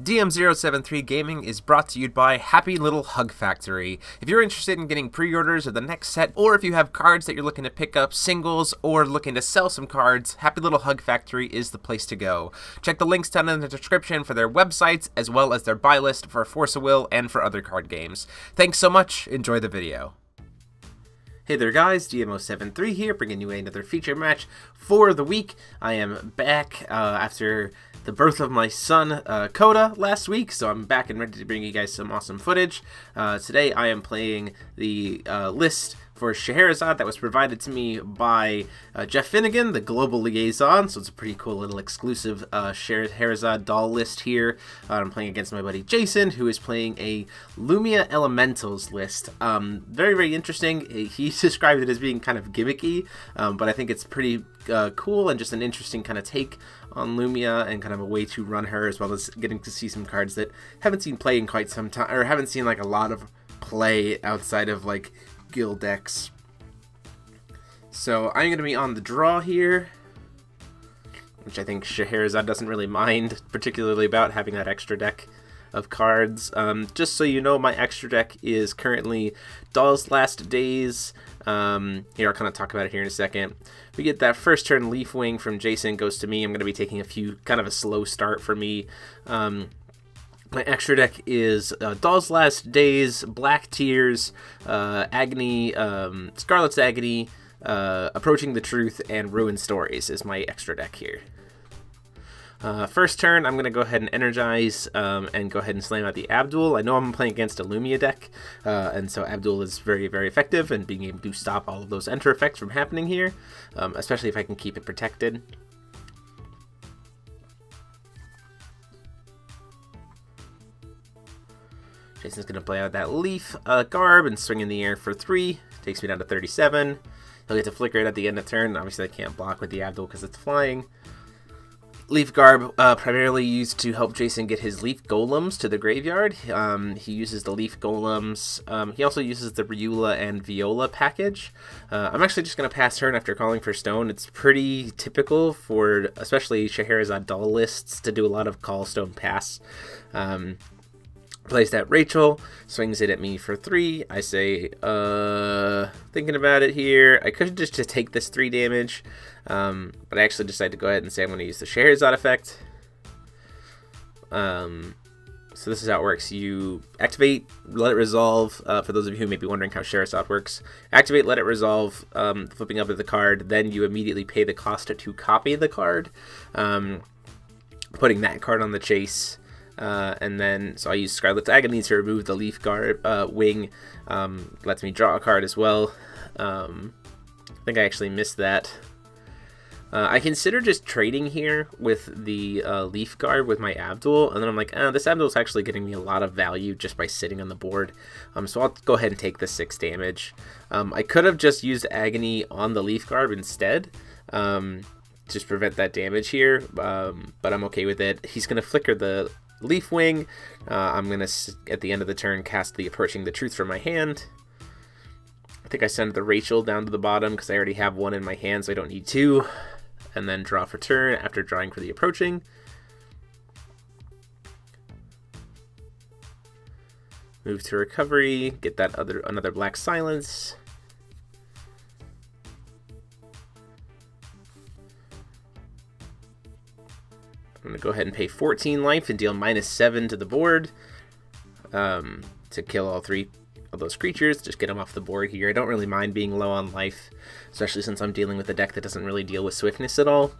DM073 Gaming is brought to you by Happy Little Hug Factory. If you're interested in getting pre-orders of the next set, or if you have cards that you're looking to pick up singles, or looking to sell some cards, Happy Little Hug Factory is the place to go. Check the links down in the description for their websites, as well as their buy list for Force of Will and for other card games. Thanks so much, enjoy the video. Hey there guys, DM073 here, bringing you another feature match for the week. I am back after the birth of my son, Koda, last week, so I'm back and ready to bring you guys some awesome footage. Today I am playing the list for Scheherazade that was provided to me by Jeff Finnigan, the global liaison, so it's a pretty cool little exclusive Scheherazade doll list here. I'm playing against my buddy Jason, who is playing a Lumia Elementals list. Very, very interesting. He described it as being kind of gimmicky, but I think it's pretty cool and just an interesting kind of take on Lumia and kind of a way to run her, as well as getting to see some cards that haven't seen play in quite some time, or haven't seen like a lot of play outside of like guild decks. So I'm going to be on the draw here, which I think Scheherazade doesn't really mind particularly about having that extra deck of cards. Just so you know, my extra deck is currently Doll's Last Days. Here, I'll kind of talk about it here in a second. We get that first turn Leaf Wing from Jason, goes to me. I'm going to be taking a few, kind of a slow start for me. My extra deck is Doll's Last Days, Black Tears, Agony, Scarlet's Agony, Approaching the Truth, and Ruin Stories is my extra deck here. First turn, I'm going to go ahead and energize and go ahead and slam out the Abdul. I know I'm playing against a Lumia deck, and so Abdul is very, very effective in being able to stop all of those enter effects from happening here, especially if I can keep it protected. Jason's going to play out that Leaf Garb and swing in the air for 3. Takes me down to 37. He'll get to flicker it at the end of turn. Obviously, I can't block with the Abdul because it's flying. Leaf Garb primarily used to help Jason get his Leaf Golems to the graveyard. He uses the Leaf Golems. He also uses the Riula and Viola package. I'm actually just going to pass turn after calling for Stone. It's pretty typical for especially Scheherazade doll lists to do a lot of call Stone pass. Plays that Rachel, swings it at me for 3. I say, thinking about it here, I could just take this 3 damage, but I actually decided to go ahead and say I'm going to use the Scheherazade effect. So this is how it works. You activate, let it resolve, for those of you who may be wondering how Scheherazade works. Activate, let it resolve, flipping up at the card, then you immediately pay the cost to copy the card, putting that card on the chase. And then, so I use Scarlet's Agony to remove the Leaf Guard wing. Lets me draw a card as well. I think I actually missed that. I consider just trading here with the Leaf Guard with my Abdul, and then I'm like, this Abdul is actually getting me a lot of value just by sitting on the board. So I'll go ahead and take the 6 damage. I could have just used Agony on the Leaf Guard instead. Just prevent that damage here, but I'm okay with it. He's going to flicker the Leaf Wing. I'm going to, at the end of the turn, cast the Approaching the Truth from my hand. I think I send the Rachel down to the bottom because I already have 1 in my hand, so I don't need 2. And then draw for turn after drawing for the Approaching. Move to Recovery, get that another Black Silence. I'm going to go ahead and pay 14 life and deal -7 to the board to kill all 3 of those creatures. Just get them off the board here. I don't really mind being low on life, especially since I'm dealing with a deck that doesn't really deal with swiftness at all.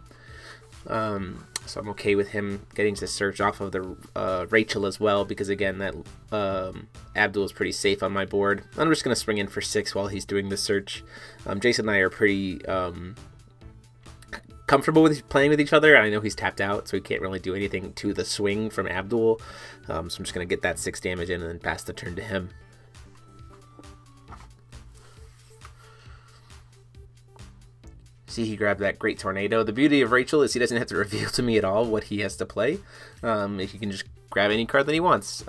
So I'm okay with him getting to search off of the Rachel as well, because again, that Abdul is pretty safe on my board. I'm just going to swing in for 6 while he's doing the search. Jason and I are pretty comfortable with playing with each other. I know he's tapped out, so he can't really do anything to the swing from Abdul. So I'm just going to get that 6 damage in and then pass the turn to him. See, he grabbed that Great Tornado. The beauty of Rachel is he doesn't have to reveal to me at all what he has to play. He can just grab any card that he wants.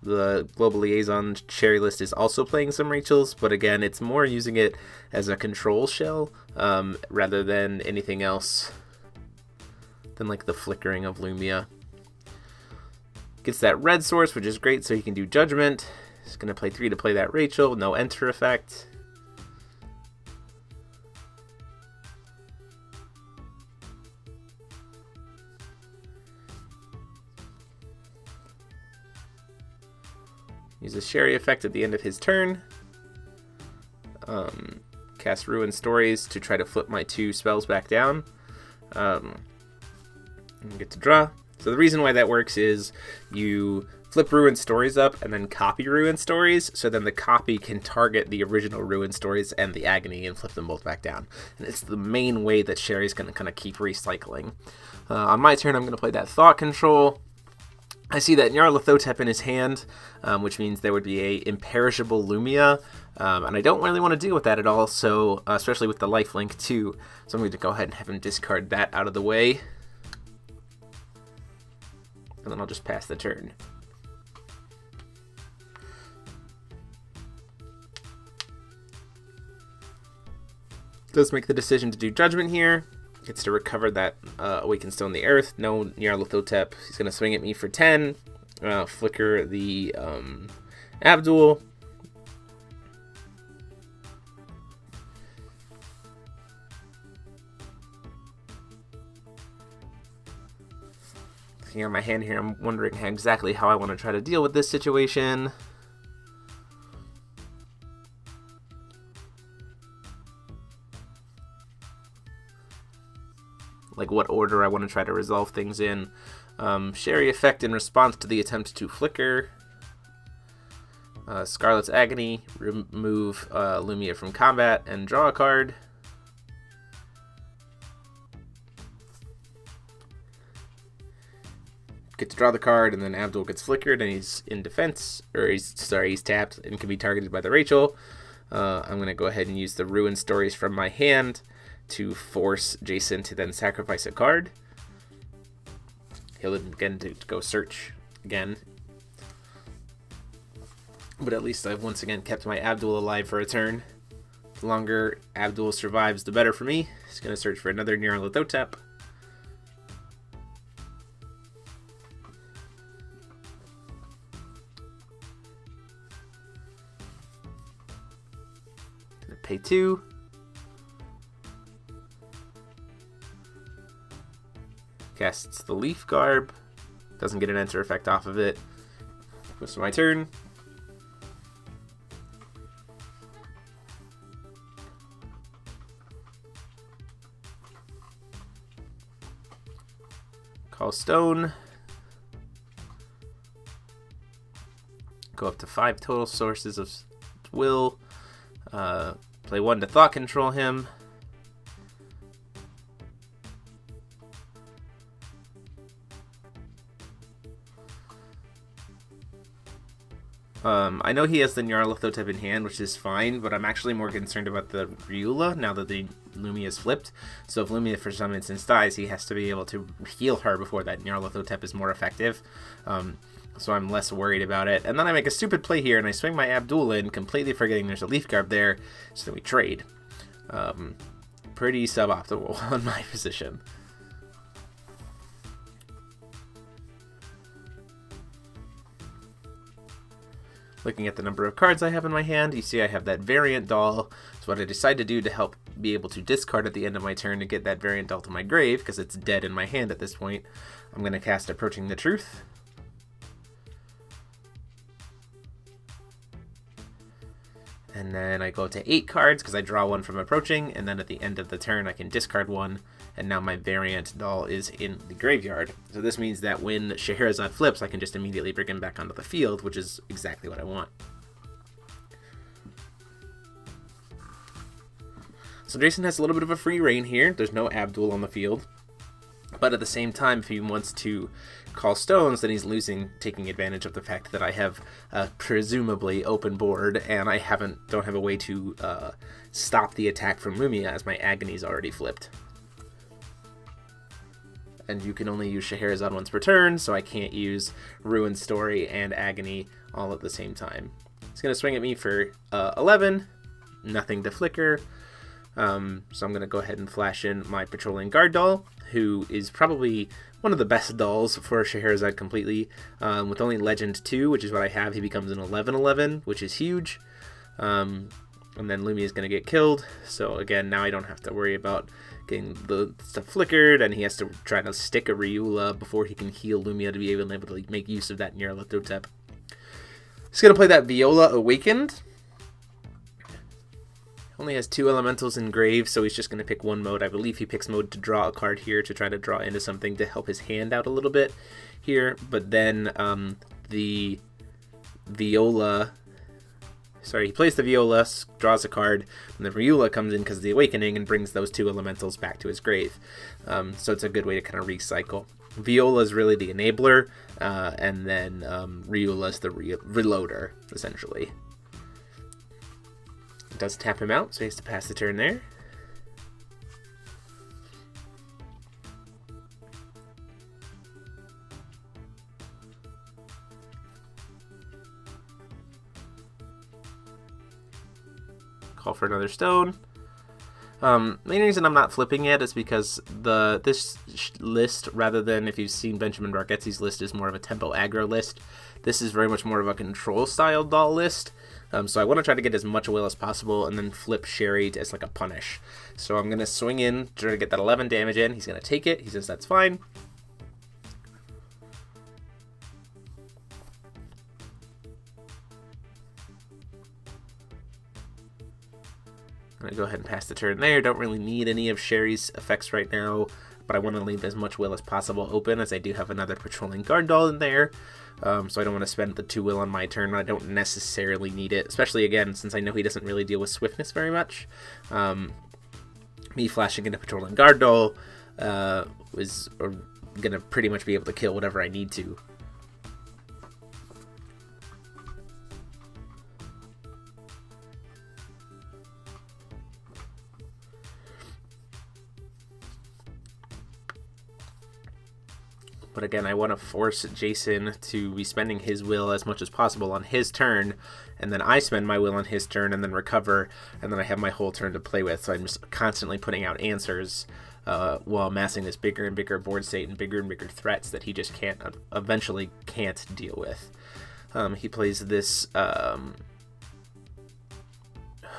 The Global Liaison Cherry list is also playing some Rachels, but again, it's more using it as a control shell rather than anything else than like the flickering of Lumia. Gets that red source, which is great, so he can do Judgment. He's going to play 3 to play that Rachel, no enter effect. Use a Sherry effect at the end of his turn. Cast Ruin Stories to try to flip my 2 spells back down. And get to draw. So the reason why that works is you flip Ruin Stories up and then copy Ruin Stories, so then the copy can target the original Ruin Stories and the Agony and flip them both back down. And it's the main way that Sherry's going to kind of keep recycling. On my turn, I'm going to play that Thought Control. I see that Nyarlathotep in his hand, which means there would be a imperishable Lumia, and I don't really want to deal with that at all, so especially with the lifelink too. So I'm going to go ahead and have him discard that out of the way, and then I'll just pass the turn. Does make the decision to do Judgment here. Gets to recover that Awakened Stone the Earth. No Nyarlathotep. He's going to swing at me for 10. Flicker the Abdul. Looking at my hand here, I'm wondering exactly how I want to try to deal with this situation. Like what order I want to try to resolve things in. Sherry effect in response to the attempt to flicker. Scarlet's Agony, remove Lumia from combat and draw a card. Get to draw the card, and then Abdul gets flickered and he's in defense, or he's tapped and can be targeted by the Rachel. I'm going to go ahead and use the Ruin Stories from my hand to force Jason to then sacrifice a card. He'll again to go search again. But at least I've once again kept my Abdul alive for a turn. The longer Abdul survives, the better for me. He's going to search for another Nyarlathotep. Gonna pay 2. Casts the Leaf Garb. Doesn't get an enter effect off of it. Goes to my turn. Call Stone. Go up to 5 total sources of will. Play 1 to Thought Control him. I know he has the Nyarlathotep in hand, which is fine, but I'm actually more concerned about the Ryula now that the Lumia is flipped. So if Lumia for some instance dies, he has to be able to heal her before that Nyarlathotep is more effective. So I'm less worried about it. And then I make a stupid play here, and I swing my Abdul in, completely forgetting there's a Leaf Garb there, so then we trade. Pretty suboptimal on my position. Looking at the number of cards I have in my hand, you see I have that Variant Doll. So what I decide to do to help be able to discard at the end of my turn to get that Variant Doll to my grave, because it's dead in my hand at this point, I'm going to cast Approaching the Truth. And then I go to 8 cards because I draw 1 from Approaching, and then at the end of the turn I can discard 1, and now my Variant Doll is in the graveyard. So this means that when Scheherazade flips, I can just immediately bring him back onto the field, which is exactly what I want. So Jason has a little bit of a free reign here. There's no Abdul on the field. But at the same time, if he wants to call stones, then he's taking advantage of the fact that I have presumably open board, and I don't have a way to stop the attack from Lumia, as my Agony's already flipped. And you can only use Scheherazade once per turn, so I can't use Ruin Story and Agony all at the same time. He's going to swing at me for 11, nothing to flicker. So I'm going to go ahead and flash in my Patrolling Guard doll, who is probably one of the best dolls for Scheherazade completely. With only Legend 2, which is what I have, he becomes an 11/11, which is huge. And then Lumia is going to get killed. So again, now I don't have to worry about getting the stuff flickered, and he has to try to stick a Ryula before he can heal Lumia to be able to make use of that Nyarlathotep. He's going to play that Viola Awakened. Only has 2 elementals in Grave, so he's just going to pick one mode. I believe he picks mode to draw a card here to try to draw into something to help his hand out a little bit here. But then the Viola... Sorry, he plays the Viola, draws a card, and the Ryula comes in because of the Awakening and brings those 2 elementals back to his grave. So it's a good way to kind of recycle. Viola is really the enabler, and then Ryula is the reloader, essentially. It does tap him out, so he has to pass the turn there. Call for another stone. Main reason I'm not flipping it is because this list, rather than if you've seen Benjamin Bargetzi's list, is more of a tempo aggro list. This is very much more of a control style doll list. So I want to try to get as much will as possible and then flip Sherry as like a punish. So I'm going to swing in, try to get that 11 damage in. He's going to take it. He says that's fine. I'm going to go ahead and pass the turn there. Don't really need any of Sherry's effects right now, but I want to leave as much will as possible open, as I do have another Patrolling Guard doll in there. So I don't want to spend the 2 will on my turn when I don't necessarily need it, especially, again, since I know he doesn't really deal with swiftness very much. Me flashing into Patrolling Guard doll is going to pretty much be able to kill whatever I need to. But again, I want to force Jason to be spending his will as much as possible on his turn, and then I spend my will on his turn and then recover, and then I have my whole turn to play with. So I'm just constantly putting out answers while amassing this bigger and bigger board state and bigger threats that he just eventually can't deal with. He plays this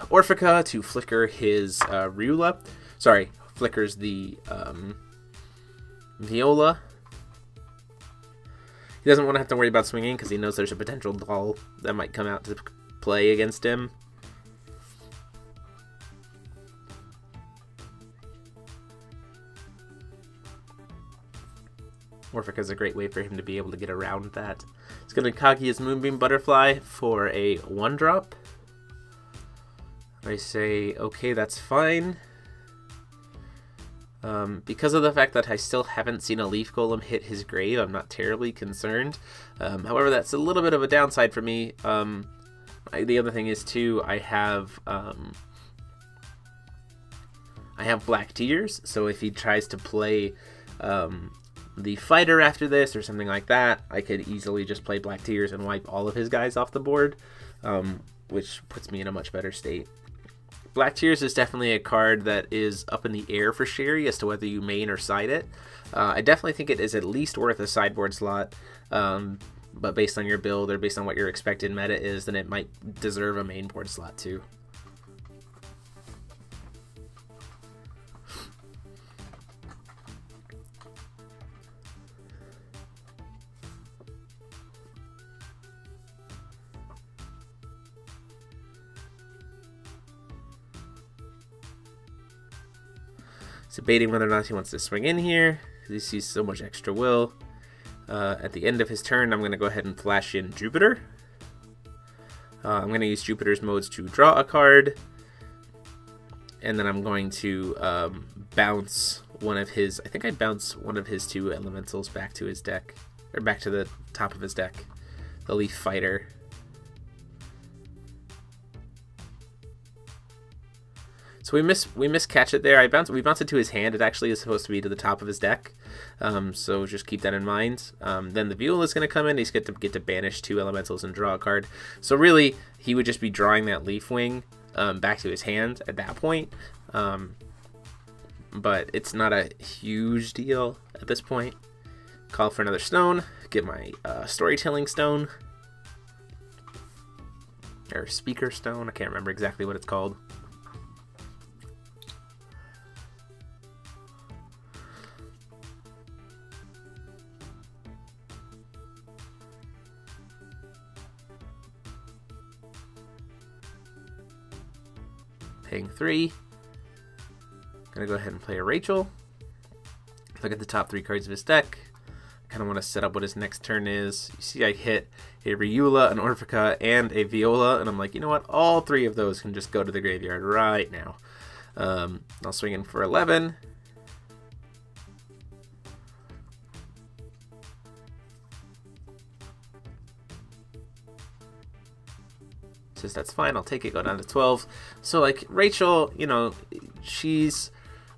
Orphica to flicker his Ryula. Sorry, flickers the Viola. He doesn't want to have to worry about swinging because he knows there's a potential doll that might come out to play against him. Orphica is a great way for him to be able to get around that. He's going to Kaguya's Moonbeam Butterfly for a 1-drop. I say, okay, that's fine. Because of the fact that I still haven't seen a Leaf Golem hit his grave, I'm not terribly concerned. However, that's a little bit of a downside for me. The other thing is, too, I have Black Tears, so if he tries to play the Fighter after this or something like that, I could easily just play Black Tears and wipe all of his guys off the board, which puts me in a much better state. Black Tears is definitely a card that is up in the air for Sherry as to whether you main or side it. I definitely think it is at least worth a sideboard slot, but based on your build or based on what your expected meta is, then it might deserve a main board slot too. He's debating whether or not he wants to swing in here. He sees so much extra will. At the end of his turn, I'm going to go ahead and flash in Jupiter. I'm going to use Jupiter's modes to draw a card. And then I'm going to bounce one of his... I think I bounce one of his 2 elementals back to his deck. Or back to the top of his deck. The Leaf Fighter. So we miscatch it there. We bounce it to his hand. It actually is supposed to be to the top of his deck. So just keep that in mind. Then the Viola is going to come in. He's going to get to banish 2 elementals and draw a card. So really, he would just be drawing that Leaf Wing back to his hand at that point. But it's not a huge deal at this point. Call for another stone. Get my storytelling stone. Or speaker stone. I can't remember exactly what it's called. Paying 3. Gonna go ahead and play a Rachel. Look at the top 3 cards of his deck. Kind of want to set up what his next turn is. You see I hit a Riula, an Orphica, and a Viola, and I'm like, you know what? All 3 of those can just go to the graveyard right now. I'll swing in for 11. Says that's fine, I'll take it, go down to 12. So like Rachel, you know, she's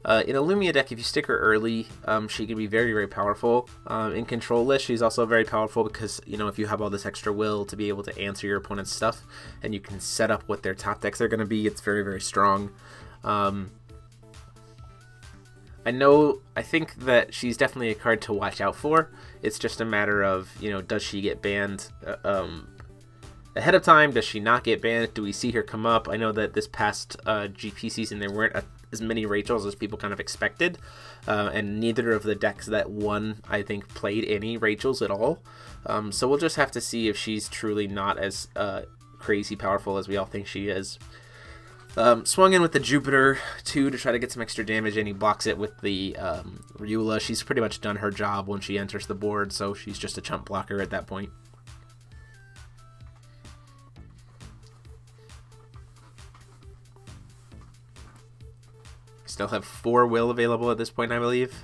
in a Lumia deck, if you stick her early, she can be very, very powerful. In control list, she's also very powerful because, you know, if you have all this extra will to be able to answer your opponent's stuff and you can set up what their top decks are going to be, it's very, very strong. I think that she's definitely a card to watch out for. It's just a matter of, you know, does she get banned ahead of time? Does she not get banned? Do we see her come up? I know that this past GP season there weren't as many Rachels as people kind of expected, and neither of the decks that won, I think, played any Rachels at all. So we'll just have to see if she's truly not as crazy powerful as we all think she is. Swung in with the Jupiter 2 to try to get some extra damage, and he blocks it with the Riula. She's pretty much done her job when she enters the board, so she's just a chump blocker at that point. Still have 4 will available at this point, I believe.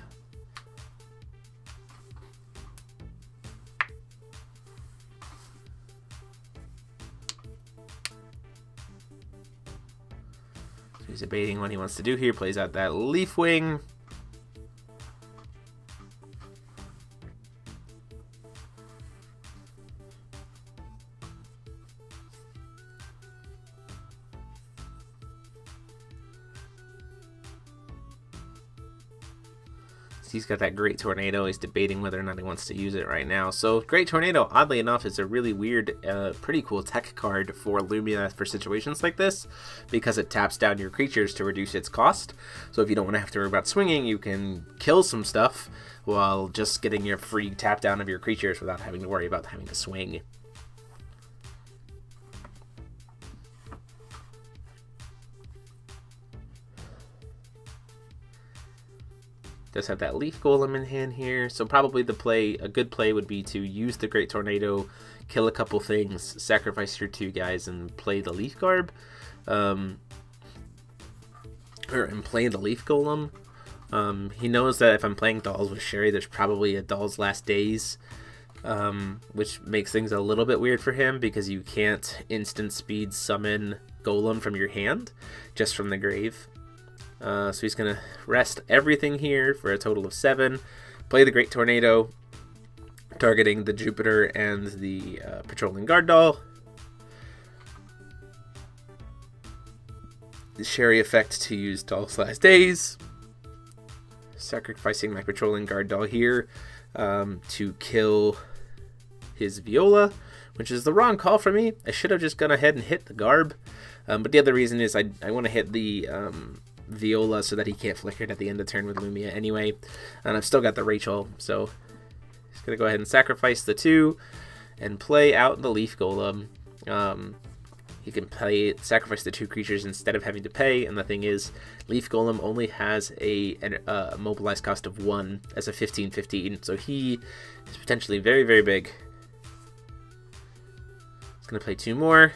So he's debating what he wants to do here. Plays out that Leaf Wing. He's got that Great Tornado. He's debating whether or not he wants to use it right now. So Great Tornado, oddly enough, is a really weird, pretty cool tech card for Lumia for situations like this, because it taps down your creatures to reduce its cost. So if you don't want to have to worry about swinging, you can kill some stuff while just getting your free tap down of your creatures without having to worry about having to swing. Does have that Leaf Golem in hand here, so probably a good play would be to use the Great Tornado, kill a couple things, sacrifice your 2 guys, and play the Leaf Garb, and play the Leaf Golem. He knows that if I'm playing Dolls with Sherry, there's probably a Doll's Last Days, which makes things a little bit weird for him because you can't instant speed summon Golem from your hand, just from the grave. So he's going to rest everything here for a total of 7. Play the Great Tornado, targeting the Jupiter and the Patrolling Guard Doll. The Sherry effect to use Doll's Last Days. Sacrificing my Patrolling Guard Doll here to kill his Viola, which is the wrong call for me. I should have just gone ahead and hit the Garb. But the other reason is I want to hit the Viola so that he can't flicker it at the end of turn with Lumia anyway, and I've still got the Rachel, so he's gonna go ahead and sacrifice the 2 and play out the Leaf Golem. He can sacrifice the 2 creatures instead of having to pay, and the thing is, Leaf Golem only has a mobilized cost of 1 as a 15/15, so he is potentially very, very big. He's gonna play 2 more.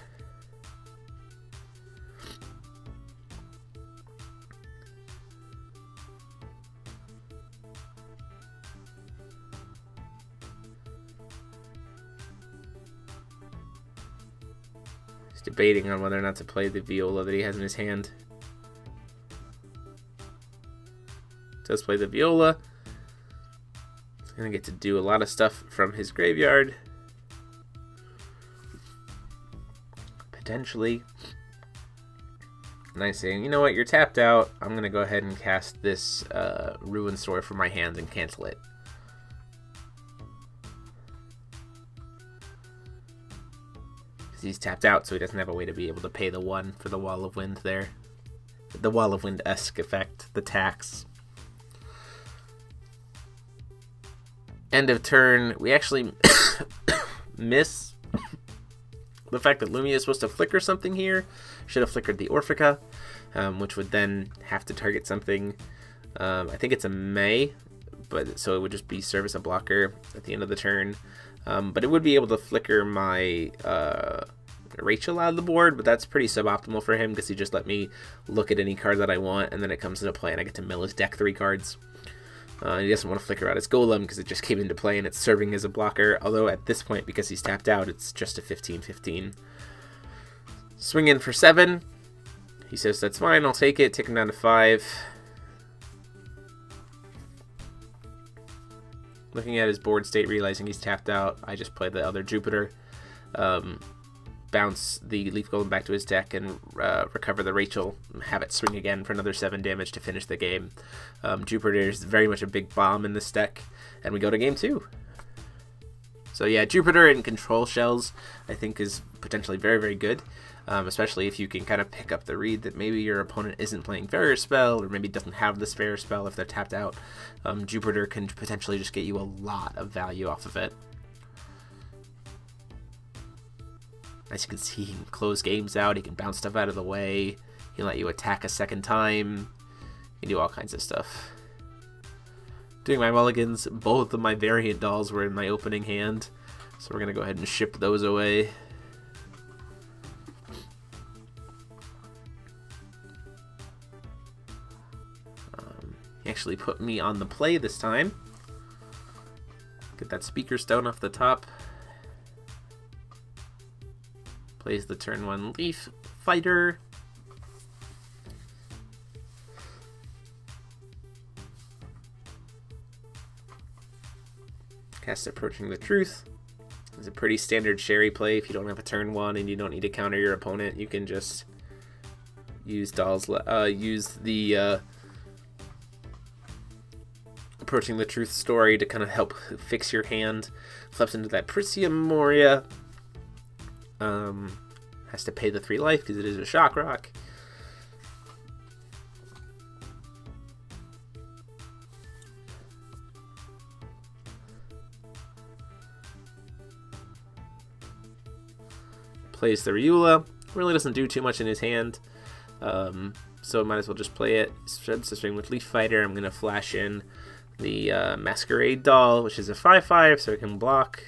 Debating on whether or not to play the Viola that he has in his hand. Does play the Viola. He's gonna get to do a lot of stuff from his graveyard. Potentially. And I say, you know what, you're tapped out. I'm going to go ahead and cast this Ruin Story from my hand and cancel it. He's tapped out, so he doesn't have a way to be able to pay the 1 for the Wall of Wind there. The Wall of Wind-esque effect, the tax. End of turn, we actually miss the fact that Lumia is supposed to flicker something here. Should have flickered the Orphica, which would then have to target something. I think it's a May, but so it would just be serve as a blocker at the end of the turn. But it would be able to flicker my Rachel out of the board, but that's pretty suboptimal for him because he just let me look at any card that I want, and then it comes into play and I get to mill his deck 3 cards. He doesn't want to flicker out his Golem because it just came into play and it's serving as a blocker, although at this point, because he's tapped out, it's just a 15-15. Swing in for 7. He says that's fine, I'll take it, take him down to 5. Looking at his board state, realizing he's tapped out, I just play the other Jupiter, bounce the Leaf Golem back to his deck, and recover the Rachel, have it swing again for another 7 damage to finish the game. Jupiter is very much a big bomb in this deck, and we go to game 2. So yeah, Jupiter in control shells, I think, is potentially very, very good. Especially if you can kind of pick up the read that maybe your opponent isn't playing Farrier Spell, or maybe doesn't have this Farrier Spell if they're tapped out. Jupiter can potentially just get you a lot of value off of it. As you can see, he can close games out, he can bounce stuff out of the way, he can let you attack a second time, he can do all kinds of stuff. Doing my mulligans, both of my variant dolls were in my opening hand, so we're going to go ahead and ship those away. He actually put me on the play this time. Get that Speaker Stone off the top. Plays the turn 1 Leaf Fighter. Cast Approaching the Truth. It's a pretty standard Sherry play. If you don't have a turn 1 and you don't need to counter your opponent, you can just use the Approaching the Truth story to kind of help fix your hand. Flips into that Prisia Moria. Has to pay the 3 life because it is a Shock Rock. Plays the Riula. Really doesn't do too much in his hand, so might as well just play it. Spreads the swing with Leaf Fighter. I'm going to flash in the Masquerade Doll, which is a 5/5, so it can block.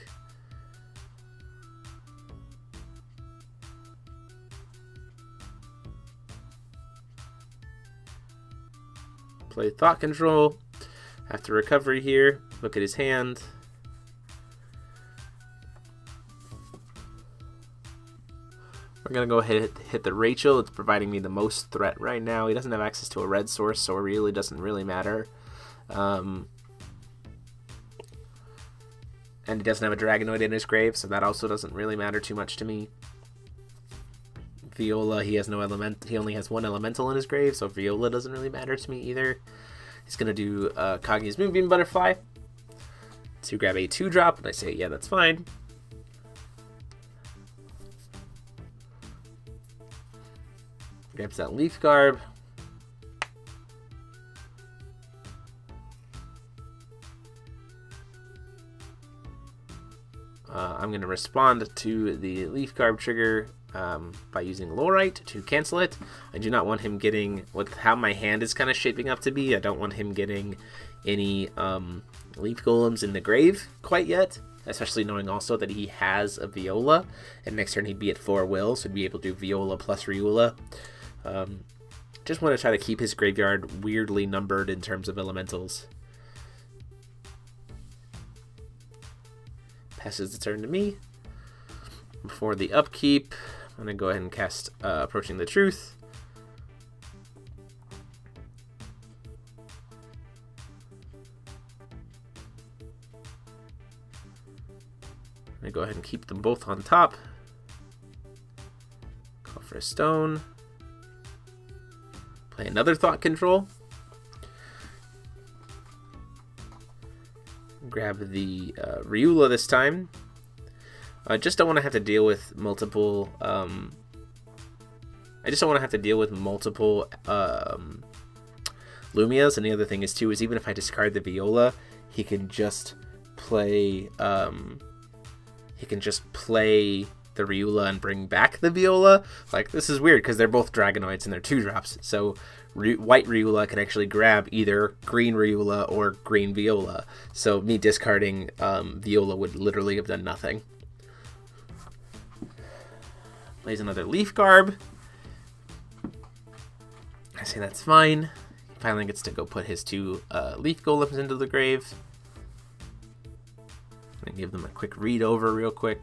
Play Thought Control. After recovery here, look at his hand. We're going to go ahead and hit the Rachel. It's providing me the most threat right now. He doesn't have access to a red source, so it really doesn't really matter. And he doesn't have a Dragonoid in his grave, so that also doesn't really matter too much to me. Viola, he has no element. He only has 1 elemental in his grave, so Viola doesn't really matter to me either. He's going to do Kagi's Moonbeam Butterfly to grab a 2-drop, and I say, yeah, that's fine. Grabs that Leaf Garb. I'm going to respond to the Leaf Garb trigger by using Lorite to cancel it. I do not want him getting, with how my hand is kind of shaping up to be, I don't want him getting any Leaf Golems in the grave quite yet, especially knowing also that he has a Viola, and next turn he'd be at 4 will, so he'd be able to do Viola plus Riula. Just want to try to keep his graveyard weirdly numbered in terms of elementals. Passes the turn to me. Before the upkeep, I'm going to go ahead and cast Approaching the Truth. I'm going to go ahead and keep them both on top. Call for a stone. Play another Thought Control. Grab the Riula this time. I just don't want to have to deal with multiple. I just don't want to have to deal with multiple Lumias. And the other thing is too is even if I discard the Viola, he can just play. He can just play the Riula and bring back the Viola. Like, this is weird because they're both Dragonoids and they're 2-drops. So white Riula can actually grab either green Riula or green Viola. So me discarding Viola would literally have done nothing. Plays another Leaf Garb. I say that's fine. He finally gets to go put his 2 Leaf Golems into the grave. And give them a quick read over real quick.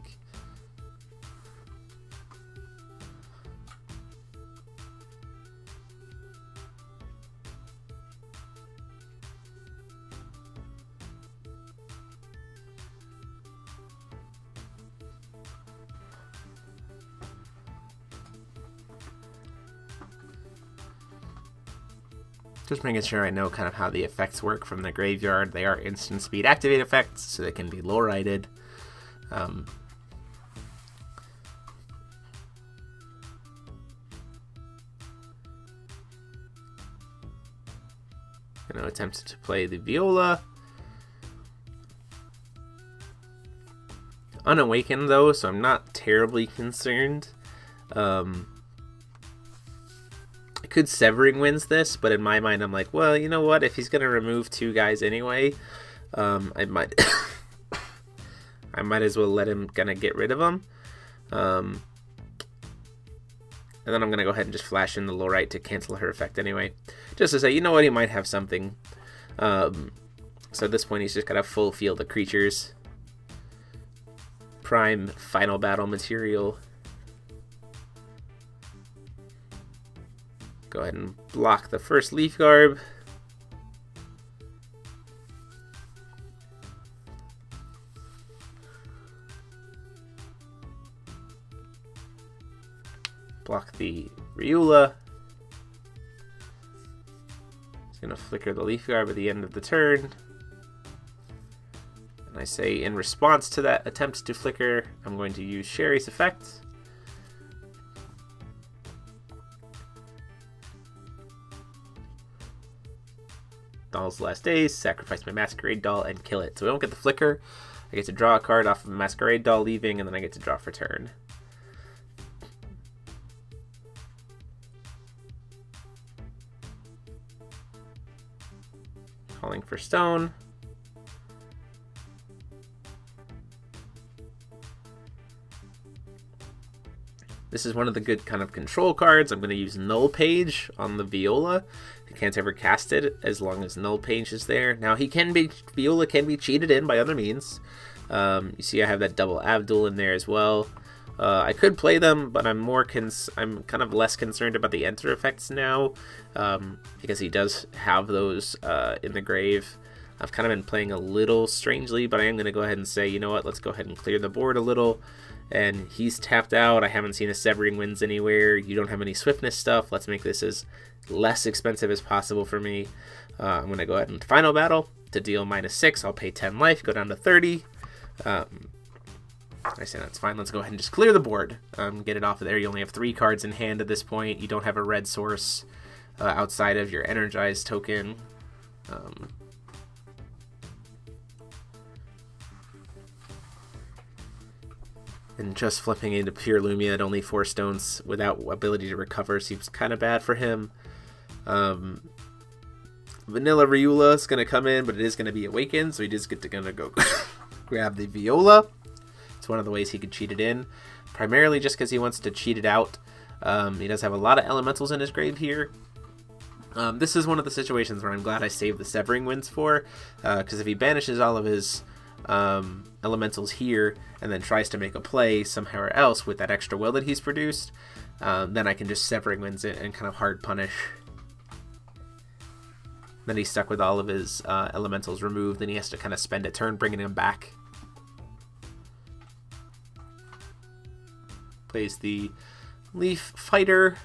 Just making sure I know kind of how the effects work from the graveyard. They are instant speed activate effects, so they can be low-righted. I'm going to attempt to play the Viola. Unawakened though, so I'm not terribly concerned. I could Severing Winds this, but in my mind I'm like, well, you know what? If he's gonna remove 2 guys anyway, I might I might as well let him kind of get rid of them. And then I'm gonna go ahead and just flash in the low right to cancel her effect anyway, just to say, you know what, he might have something. So at this point he's just got a full field of creatures. Prime final battle material. Go ahead and block the first Leaf Garb. Block the Riula. It's going to flicker the Leaf Garb at the end of the turn. And I say, in response to that attempt to flicker, I'm going to use Sherry's effect. Doll's Last Days, sacrifice my Masquerade Doll, and kill it. So we don't get the flicker. I get to draw a card off of a Masquerade Doll leaving, and then I get to draw for turn. Calling for stone. This is one of the good kind of control cards. I'm going to use Null Page on the Viola. He can't ever cast it as long as Null Page is there. Now Viola can be cheated in by other means. You see I have that double Abdul in there as well. I could play them, but I'm kind of less concerned about the enter effects now, because he does have those in the grave. I've kind of been playing a little strangely, but I am going to go ahead and say, you know what, let's go ahead and clear the board a little. And he's tapped out. I haven't seen a Severing Winds anywhere. You don't have any Swiftness stuff. Let's make this as less expensive as possible for me. I'm going to go ahead and final battle to deal -6. I'll pay 10 life, go down to 30. I say that's fine. Let's go ahead and just clear the board. Get it off of there. You only have 3 cards in hand at this point. You don't have a red source outside of your Energized token. And just flipping into pure Lumia at only 4 stones without ability to recover seems kind of bad for him. Vanilla Riula is going to come in, but it is going to be awakened, so he is going to go grab the Viola. It's one of the ways he could cheat it in, primarily just because he wants to cheat it out. He does have a lot of elementals in his grave here. This is one of the situations where I'm glad I saved the Severing Winds for, because if he banishes all of his elementals here and then tries to make a play somewhere else with that extra will that he's produced, then I can just Severing Winds it and kind of hard punish. Then he's stuck with all of his elementals removed, and he has to kind of spend a turn bringing them back. Plays the Leaf Fighter.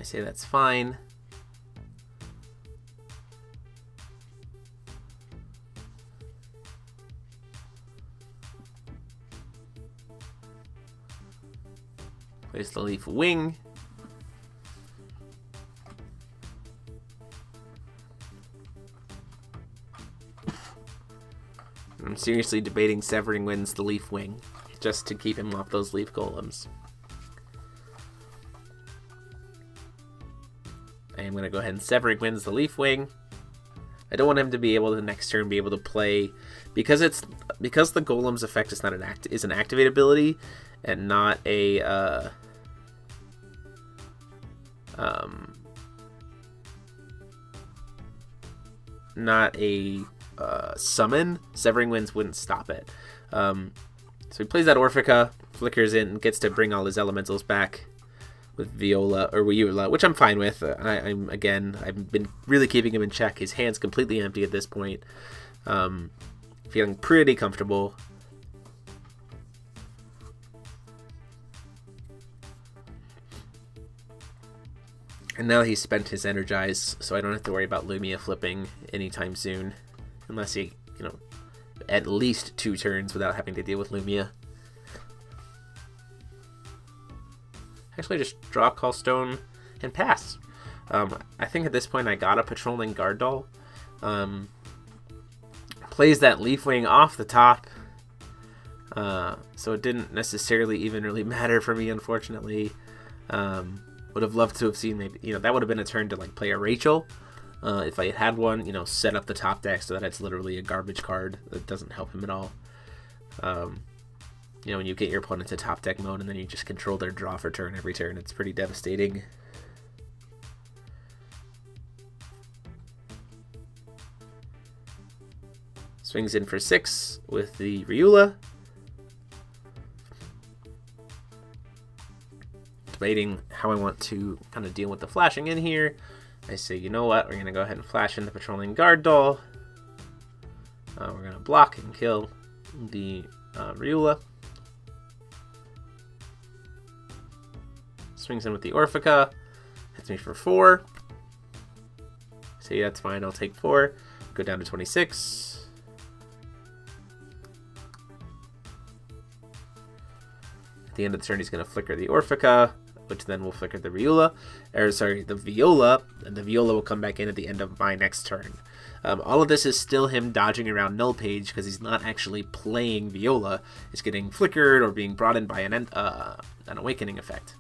I say that's fine. Place the leaf wing. I'm seriously debating Severing Winds the leaf wing, just to keep him off those leaf golems. I am going to go ahead and Severing Winds the leaf wing. I don't want him to be able to next turn be able to play, because the golem's effect is not an activate ability and not a summon. Severing Winds wouldn't stop it. So he plays that Orphica, flickers in, and gets to bring all his elementals back with Viola or Viola, which I'm fine with. I've been really keeping him in check. His hand's completely empty at this point. Feeling pretty comfortable. And now he's spent his Energize, so I don't have to worry about Lumia flipping anytime soon. Unless he, at least 2 turns without having to deal with Lumia. Actually, just draw Call Stone and pass. I think at this point I got a Patrolling Guard Doll. Plays that Leaf Wing off the top. So it didn't necessarily even really matter for me, unfortunately. Would have loved to have seen maybe, that would have been a turn to play a Rachel. If I had one, set up the top deck so that it's literally a garbage card that doesn't help him at all. When you get your opponent to top deck mode and then you just control their draw for turn every turn, it's pretty devastating. Swings in for 6 with the Riula. Debating how I want to kind of deal with the flashing in here. I say, you know what, we're going to go ahead and flash in the Patrolling Guard Doll. We're going to block and kill the Riula. Swings in with the Orphica. Hits me for 4. Say, that's fine, I'll take 4. Go down to 26. At the end of the turn, he's going to flicker the Orphica, which then will flicker the Riula, the Viola, and the Viola will come back in at the end of my next turn. All of this is still him dodging around Null Page because he's not actually playing Viola. It's getting flickered or being brought in by an Awakening effect.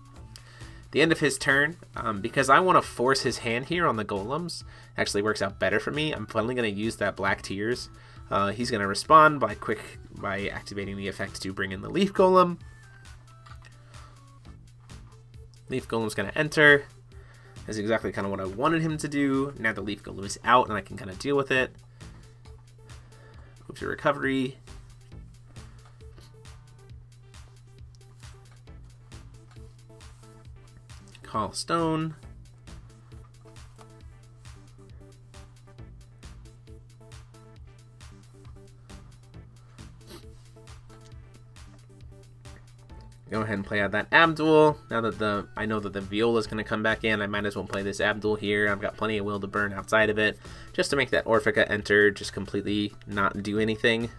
The end of his turn, because I want to force his hand here on the Golems, actually works out better for me. I'm finally going to use that Black Tears. He's going to respond by activating the effect to bring in the Leaf Golem. Leaf Golem's going to enter. That's exactly kind of what I wanted him to do. Now the Leaf Golem is out and I can kind of deal with it. Move to recovery. Call Stone. Go ahead and play out that Abdul. Now that I know that the Viola is going to come back in, I might as well play this Abdul here. I've got plenty of will to burn outside of it, just to make that Orphica enter, just completely not do anything.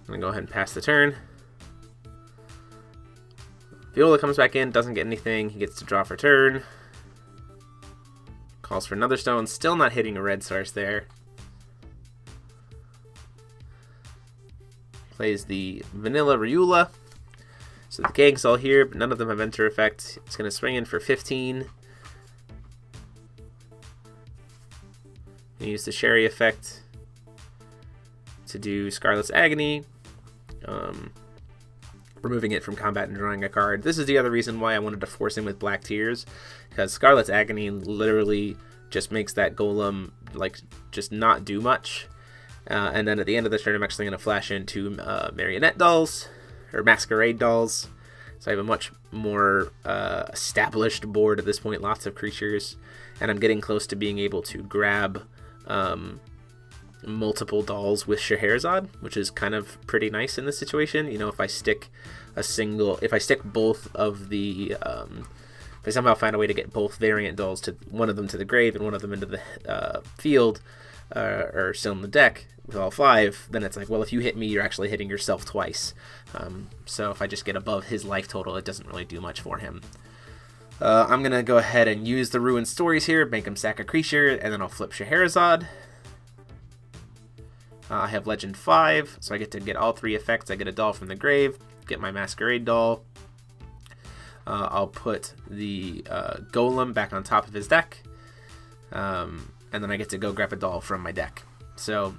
I'm going to go ahead and pass the turn. Viola comes back in, doesn't get anything. He gets to draw for turn. Calls for another stone, still not hitting a red source there. Plays the vanilla Riula. So the gang's all here, but none of them have enter effect. It's going to swing in for 15. Use the Sherry effect to do Scarlet's Agony. Removing it from combat and drawing a card. This is the other reason why I wanted to force him with Black Tears, because Scarlet's Agony literally just makes that Golem just not do much. And then at the end of the turn, I'm actually going to flash into Marionette Dolls, or Masquerade Dolls. So I have a much more established board at this point, lots of creatures, and I'm getting close to being able to grab multiple dolls with Scheherazade, which is kind of pretty nice in this situation. You know, if I stick both of the, if I somehow find a way to get both variant dolls, to one of them to the grave and one of them into the field, or still in the deck with all 5, then it's like, well, if you hit me, you're actually hitting yourself twice. So if I just get above his life total, it doesn't really do much for him. I'm going to go ahead and use the Ruined Stories here, make him sack a creature, and then I'll flip Scheherazade. I have Legend 5, so I get to get all 3 effects. I get a doll from the grave, get my Masquerade doll. I'll put the Golem back on top of his deck, and then I get to go grab a doll from my deck. So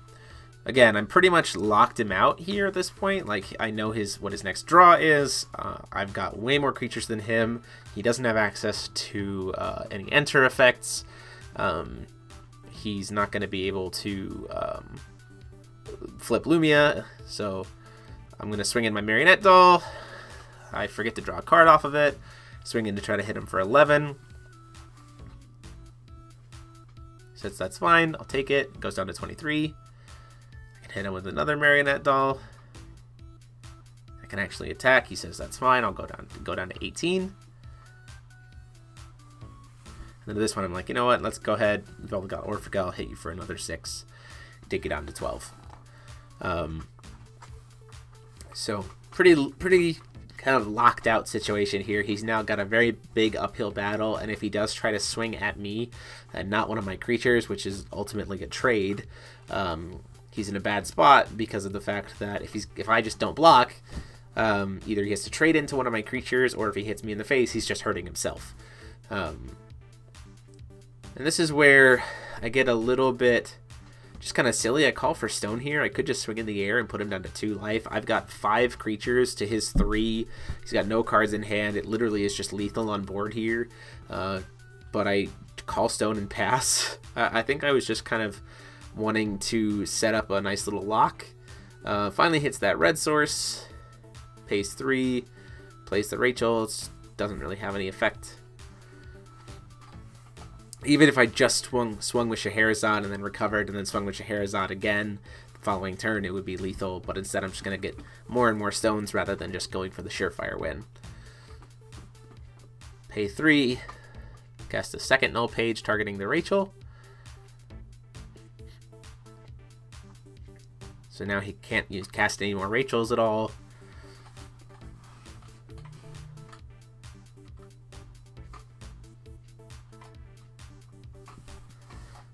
again, I'm pretty much locked him out here at this point. Like, I know what his next draw is. I've got way more creatures than him. He doesn't have access to any enter effects. He's not going to be able to flip Lumia, so I'm going to swing in my Marionette doll. I forget to draw a card off of it. Swing in to try to hit him for 11. Since that's fine, I'll take it. It goes down to 23. I can hit him with another Marionette doll. I can actually attack. He says that's fine. I'll go down to 18. And then this one, I'm like, you know what? Let's go ahead. Vel'Gott Orphica, I'll hit you for another 6. Take you down to 12. So pretty kind of locked out situation here. He's now got a very big uphill battle, and if he does try to swing at me and not one of my creatures, which is ultimately a trade, he's in a bad spot because of the fact that if I just don't block, either he has to trade into one of my creatures, or if he hits me in the face, he's just hurting himself. And this is where I get a little bit just kind of silly. I call for stone here. I could just swing in the air and put him down to 2 life. I've got 5 creatures to his 3. He's got no cards in hand. It literally is just lethal on board here. But I call stone and pass. I think I was just kind of wanting to set up a nice little lock. Finally hits that red source. Pays 3. Plays the Rachel. It doesn't really have any effect. Even if I just swung with Scheherazade and then recovered and then swung with Scheherazade again the following turn, it would be lethal, but instead I'm just going to get more and more stones rather than just going for the surefire win. Pay 3, cast a second null page targeting the Rachel. So now he can't cast any more Rachels at all.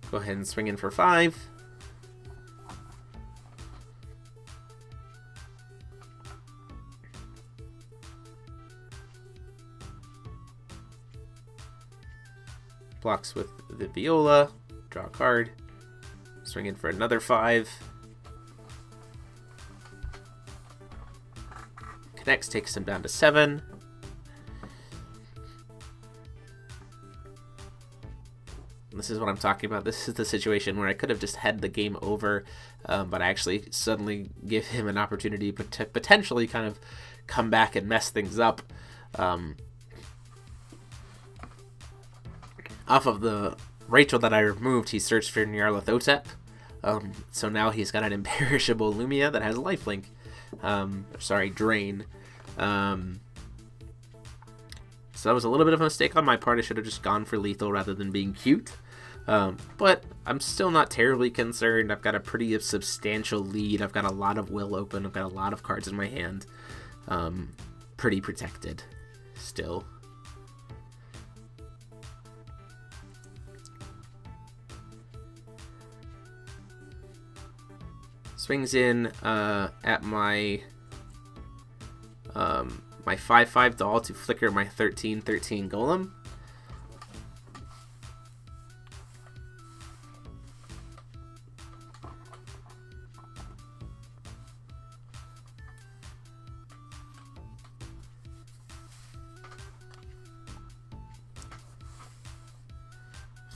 Go ahead and swing in for 5. Blocks with the Viola. Draw a card. Swing in for another 5. Connects, takes him down to 7. This is what I'm talking about. This is the situation where I could have just had the game over, but I actually suddenly give him an opportunity to potentially kind of come back and mess things up. Off of the Rachel that I removed, he searched for Nyarlathotep. So now he's got an imperishable Lumia that has lifelink. Sorry, Drain. So that was a little bit of a mistake on my part. I should have just gone for lethal rather than being cute. But I'm still not terribly concerned. I've got a pretty substantial lead. I've got a lot of will open. I've got a lot of cards in my hand. Pretty protected still. Swings in at my my 5/5 doll to flicker my 13/13 golem.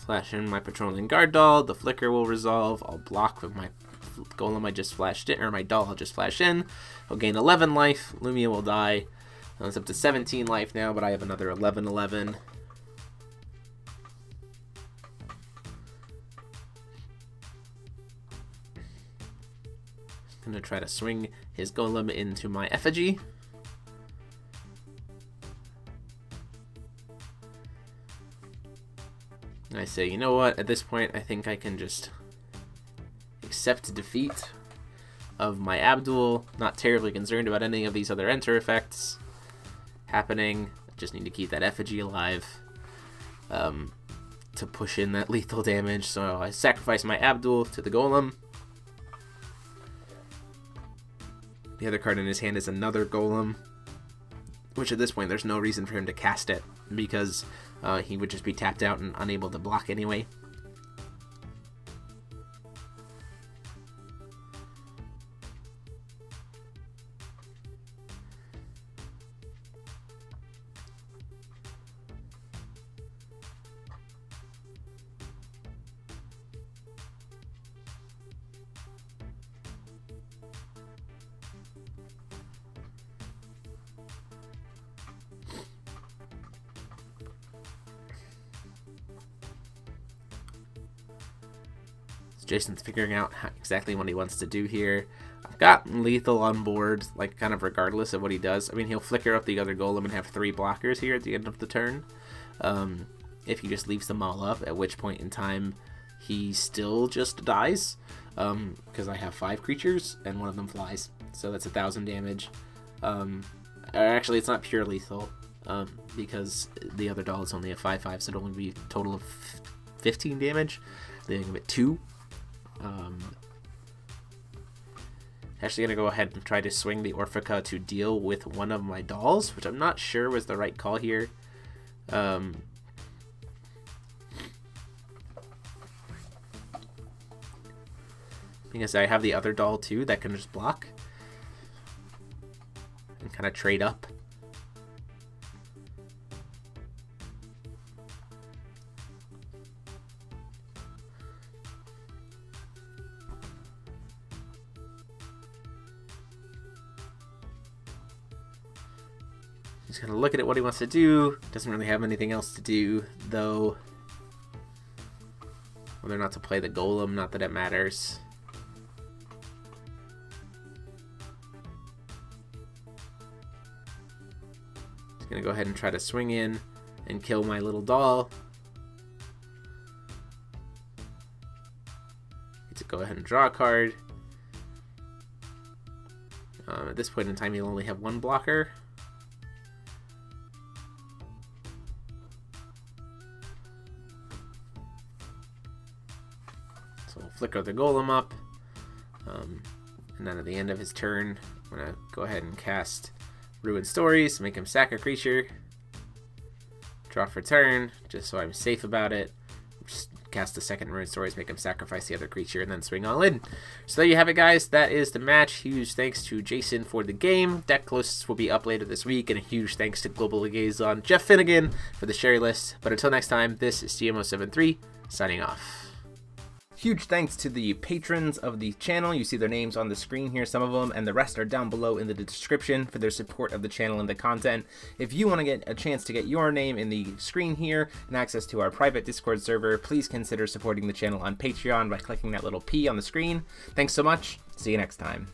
Flash in my patrolling guard doll. The flicker will resolve. I'll block with my golem I just flashed in, or my doll I'll just flash in. I'll gain 11 life. Lumia will die. It's up to 17 life now, but I have another 11/11. Gonna try to swing his golem into my effigy. And I say, you know what, at this point I think I can just accept defeat of my Abdul. Not terribly concerned about any of these other enter effects happening. I just need to keep that effigy alive to push in that lethal damage. So I sacrifice my Abdul to the golem. The other card in his hand is another golem, which at this point there's no reason for him to cast it because he would just be tapped out and unable to block anyway. Jason's figuring out exactly what he wants to do here. I've got lethal on board, like kind of regardless of what he does. I mean, he'll flicker up the other golem and have 3 blockers here at the end of the turn. If he just leaves them all up, at which point in time he still just dies. Because I have 5 creatures and one of them flies. So that's 1,000 damage. Actually, it's not pure lethal. Because the other doll is only a 5/5, so it'll only be a total of 15 damage. Leaving him at 2. Actually gonna go ahead and try to swing the Orphica to deal with one of my dolls, which I'm not sure was the right call here. Because I have the other doll too that can just block and kind of trade up. He's gonna look at what he wants to do. Doesn't really have anything else to do, though. Whether or not to play the golem, not that it matters. He's gonna go ahead and try to swing in and kill my little doll. Get to go ahead and draw a card. At this point in time, he'll only have 1 blocker. So we'll flicker the golem up, and then at the end of his turn, I'm going to go ahead and cast Ruined Stories, make him sack a creature, draw for turn, just so I'm safe about it. Just cast the second Ruined Stories, make him sacrifice the other creature, and then swing all in. So there you have it, guys. That is the match. Huge thanks to Jason for the game. Deck lists will be up later this week, and a huge thanks to Global Liaison Jeff Finnigan for the share list. But until next time, this is GMO73 signing off. Huge thanks to the patrons of the channel. You see their names on the screen here, some of them, and the rest are down below in the description for their support of the channel and the content. If you want to get a chance to get your name in the screen here and access to our private Discord server, please consider supporting the channel on Patreon by clicking that little P on the screen. Thanks so much. See you next time.